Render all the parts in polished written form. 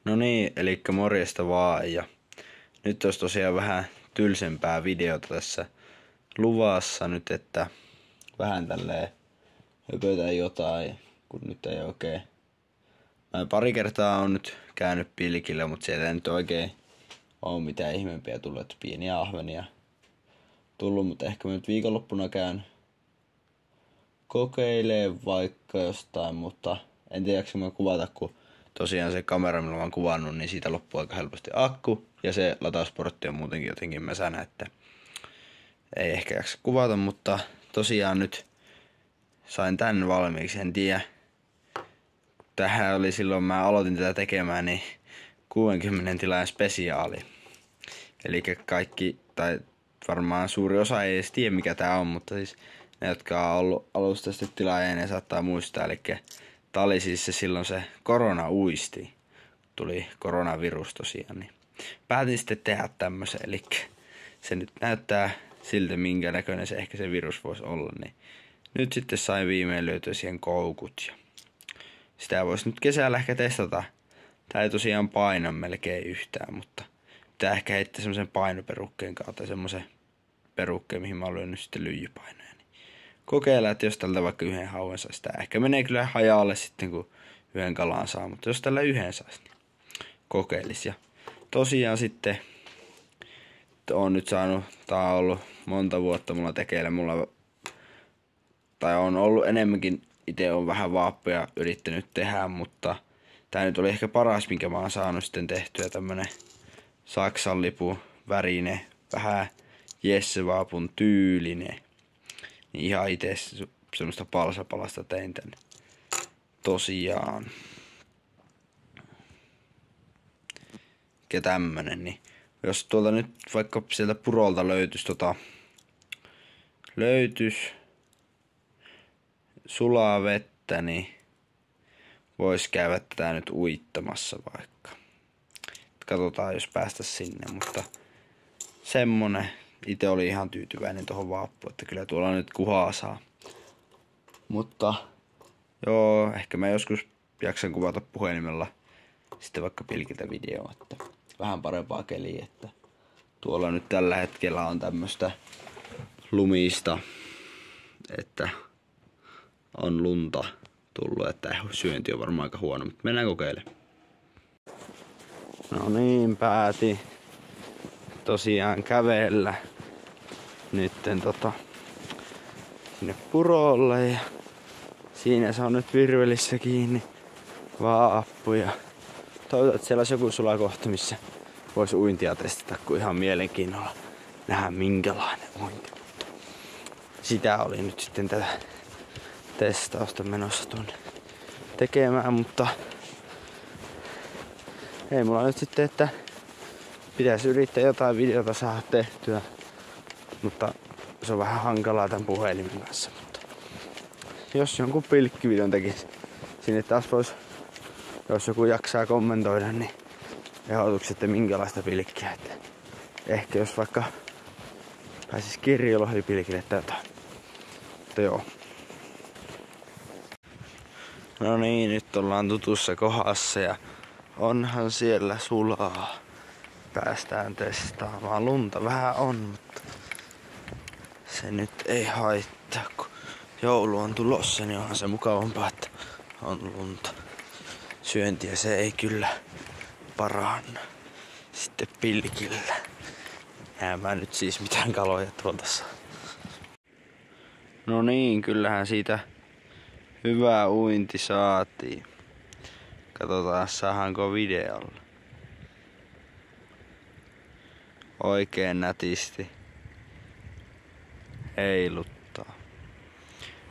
No niin, eli morjesta vaan ja nyt olisi tosiaan vähän tylsempää videota tässä luvassa nyt, että vähän tälleen höpötän jotain, kun nyt ei oikein. Mä pari kertaa on nyt käynyt pilkillä, mutta sieltä ei nyt oikein ole mitään ihmeempiä tullut, että pieniä ahvenia tullut, mutta ehkä mä nyt viikonloppuna käyn kokeilee vaikka jostain, mutta en tiedä jaksa mä kuvata, kun tosiaan se kamera, millä mä oon kuvannut, niin siitä loppuu aika helposti akku ja se latausportti on muutenkin jotenkin mäsänä, että ei ehkä jaksa kuvata, mutta tosiaan nyt sain tän valmiiksi, en tiedä. Tähän oli silloin, mä aloitin tätä tekemään, niin 60 tilaajan spesiaali. Eli kaikki, tai varmaan suuri osa ei edes tiedä mikä tää on, mutta siis ne, jotka on ollut alusta asti tilaajia, ne saattaa muistaa. Eli tää oli siis se silloin se koronauisti. Tuli koronavirus tosiaan, niin päätin sitten tehdä tämmösen. Eli se nyt näyttää siltä, minkä näköinen se ehkä se virus voisi olla. Niin nyt sitten sain viimein löytyä siihen koukut. Ja sitä voisi nyt kesällä ehkä testata. Tää ei tosiaan paina melkein yhtään, mutta pitää ehkä heittää semmosen painoperukkeen kautta, semmosen perukkeen, mihin mä oon lyönyt sitten lyijypainoja. Niin kokeillaan, että jos tältä vaikka yhden hauen saisi. Tää ehkä menee kyllä hajalle sitten, kun yhden kalan saa, mutta jos tällä yhden saisi, niin kokeilis. Ja tosiaan sitten on nyt saanut, tää on ollut monta vuotta mulla tekeillä, tai on ollut enemmänkin, itse on vähän vaappuja yrittänyt tehdä, mutta tää nyt oli ehkä paras, minkä mä oon saanut sitten tehtyä, tämmönen Saksan lipun värine, vähän Jesse-vaapun tyylinen. Niin ihan itse semmoista palsapalasta tein tän. Tosiaan. Ja tämmönen, niin jos tuolta nyt vaikka sieltä purolta löytys sulaa vettä, niin vois käydä tätä nyt uittamassa vaikka. Katsotaan, jos päästä sinne, mutta semmonen. Itse oli ihan tyytyväinen tuohon vaappuun, että kyllä tuolla nyt kuhaa saa. Mutta joo, ehkä mä joskus jaksan kuvata puhelimella sitten vaikka pilkiltä videoa, että vähän parempaa keliä, että tuolla nyt tällä hetkellä on tämmöstä lumista, että on lunta tullut, että syönti on varmaan aika huono, mutta mennään kokeilemaan. No niin, päätin tosiaan kävellä nytten sinne purolle ja siinä se on nyt virvelissä kiinni vaappu ja toivotaan, että siellä olisi joku sulakohta, missä voisi uintia testata, kun ihan mielenkiinnolla nähdä minkälainen uinti. Sitä oli nyt sitten tätä testausta menossa tuonne tekemään, mutta ei mulla nyt sitten, että pitäisi yrittää jotain videota saada tehtyä, mutta se on vähän hankalaa tämän puhelimen kanssa. Mutta jos jonkun pilkkivideon tekisi, sinne taas vois, jos joku jaksaa kommentoida, niin ehdotukset, että minkälaista pilkkiä. Että ehkä jos vaikka pääsis kirjolohipilkille tätä. Mutta joo. No niin, nyt ollaan tutussa kohdassa ja onhan siellä sulaa. Päästään testaamaan. Lunta vähän on, mutta se nyt ei haittaa, kun joulu on tulossa, niin onhan se mukavampaa, että on lunta. Syöntiä se ei kyllä paranna. Sitten pilkillä. Mä nyt siis mitään kaloja tuolta saa. No niin, kyllähän siitä hyvä uinti saatiin. Katsotaan, saadaanko videolla. Oikein nätisti heiluttaa.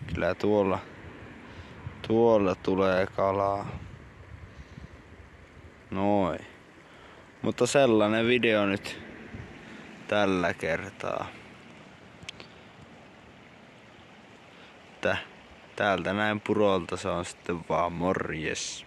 Kyllä tuolla tulee kalaa. Noin. Mutta sellainen video nyt tällä kertaa. Täältä näin purolta se on sitten vaan morjes.